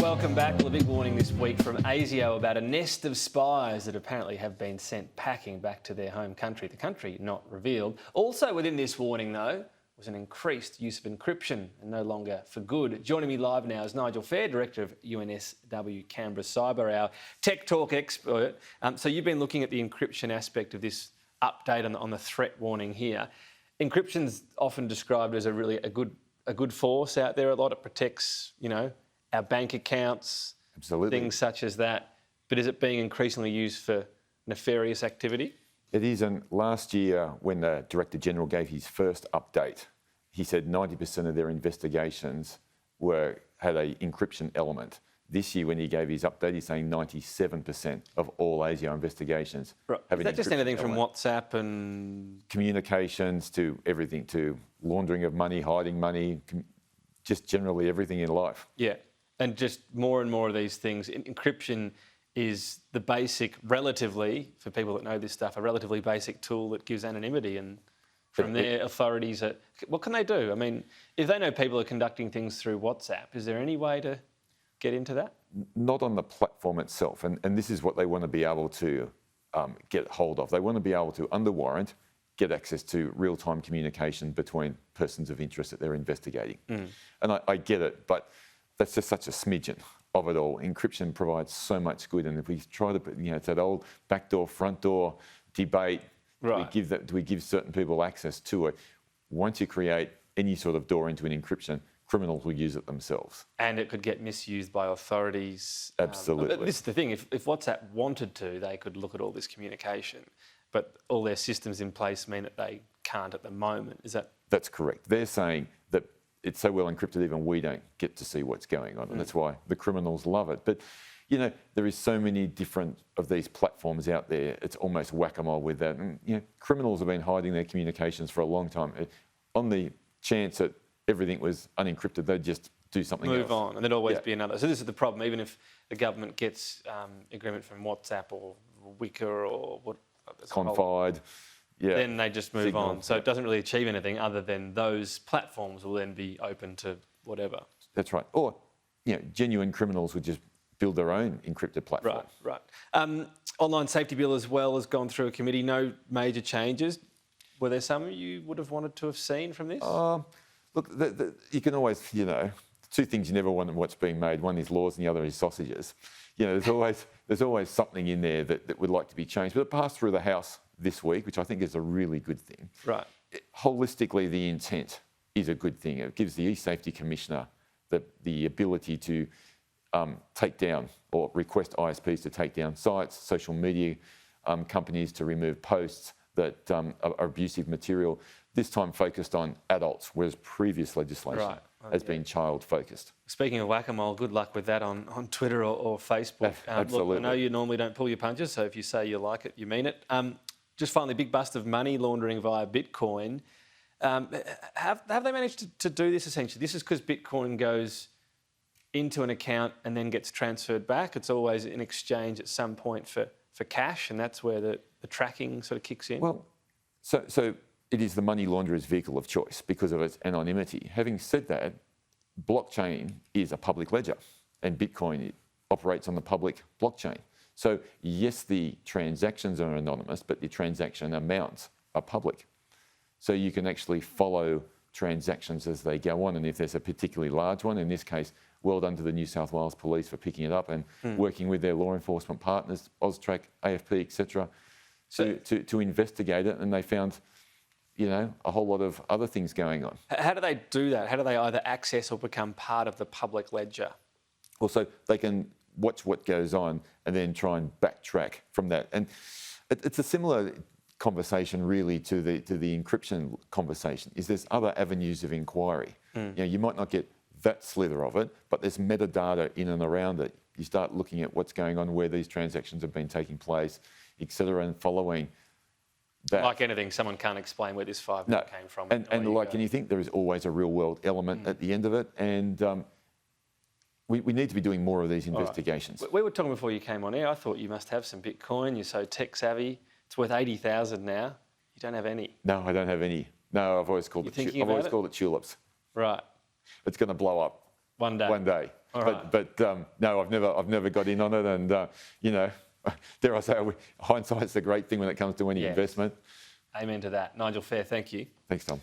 welcome back. Well, a big warning this week from ASIO about a nest of spies that apparently have been sent packing back to their home country, the country not revealed. Also within this warning, though, was an increased use of encryption and no longer for good. Joining me live now is Nigel Phair, Director of UNSW Canberra Cyber, our tech talk expert. So you've been looking at the encryption aspect of this update on the threat warning here. Encryption's often described as a good force out there. A lot it protects, our bank accounts, absolutely, things such as that. But is it being increasingly used for nefarious activity? It is, and last year when the Director General gave his first update, he said 90% of their investigations had an encryption element. This year when he gave his update, he's saying 97% of all ASIO investigations have an encryption element. Is that just anything from WhatsApp and... communications to everything, to laundering of money, hiding money, just generally everything in life. Yeah, and just more and more of these things. Encryption is the basic, relatively, for people that know this stuff, a relatively basic tool that gives anonymity, and from there, authorities what can they do? I mean, if they know people are conducting things through WhatsApp, is there any way to get into that? Not on the platform itself, and this is what they want to be able to get hold of. They want to be able to, under warrant, get access to real-time communication between persons of interest that they're investigating. And I get it, but that's just such a smidgen of it all. Encryption provides so much good, and if we try to, it's that old backdoor, front door debate. Right. Do we give certain people access to it? Once you create any sort of door into an encryption, criminals will use it themselves. And it could get misused by authorities. Absolutely. This is the thing, if WhatsApp wanted to, they could look at all this communication, but all their systems in place mean that they can't at the moment. Is that... That's correct. They're saying that it's so well encrypted even we don't get to see what's going on, and that's why the criminals love it. But, there is so many different of these platforms out there, it's almost whack-a-mole with that. And, criminals have been hiding their communications for a long time. On the chance that everything was unencrypted, they'd just do something else. Move on, and there'd always be another. So this is the problem, even if the government gets agreement from WhatsApp or Wicker or what... Confide. Yeah. Then they just move Signal, on. So it doesn't really achieve anything other than those platforms will then be open to whatever. That's right. Or, genuine criminals would just build their own encrypted platform. Right. Online safety bill as well has gone through a committee. No major changes. Were there some you would have wanted to have seen from this? Look, you can always, two things you never want in what's being made. One is laws and the other is sausages. There's always something in there that would like to be changed. But it passed through the House this week, which I think is a really good thing. Right. Holistically, the intent is a good thing. It gives the E-Safety Commissioner the ability to take down or request ISPs to take down sites, social media companies to remove posts that are abusive material, this time focused on adults, whereas previous legislation has been child-focused. Speaking of whack-a-mole, good luck with that on Twitter or Facebook. Absolutely. Look, I know you normally don't pull your punches, so if you say you like it, you mean it. Just finally, big bust of money laundering via Bitcoin. Have they managed to do this essentially? This is because Bitcoin goes into an account and then gets transferred back. It's always in exchange at some point for cash, and that's where the tracking sort of kicks in. Well, so it is the money launderer's vehicle of choice because of its anonymity. Having said that, blockchain is a public ledger, and Bitcoin operates on the public blockchain. So yes, the transactions are anonymous, but the transaction amounts are public. So you can actually follow transactions as they go on, and if there's a particularly large one, in this case, well done to the New South Wales Police for picking it up and working with their law enforcement partners, AUSTRAC, AFP, etc., to investigate it, and they found, a whole lot of other things going on. How do they do that? How do they either access or become part of the public ledger? Well, so they can watch what goes on and then try and backtrack from that. And it's a similar conversation really to the encryption conversation, is there's other avenues of inquiry. You might not get that slither of it, but there's metadata in and around it. You start looking at what's going on, where these transactions have been taking place, etc., and following that. Like anything, someone can't explain where this $5 million came from. And like anything, there is always a real world element at the end of it, and we need to be doing more of these investigations. Right. We were talking before you came on air. I thought you must have some Bitcoin. You're so tech savvy. It's worth 80,000 now. You don't have any. No, I don't have any. No, I've always called it tulips. Right. It's going to blow up one day. All right. But no, I've never got in on it, and you know, dare I say, hindsight's a great thing when it comes to any Yes. investment. Amen to that. Nigel Phair, thank you. Thanks, Tom.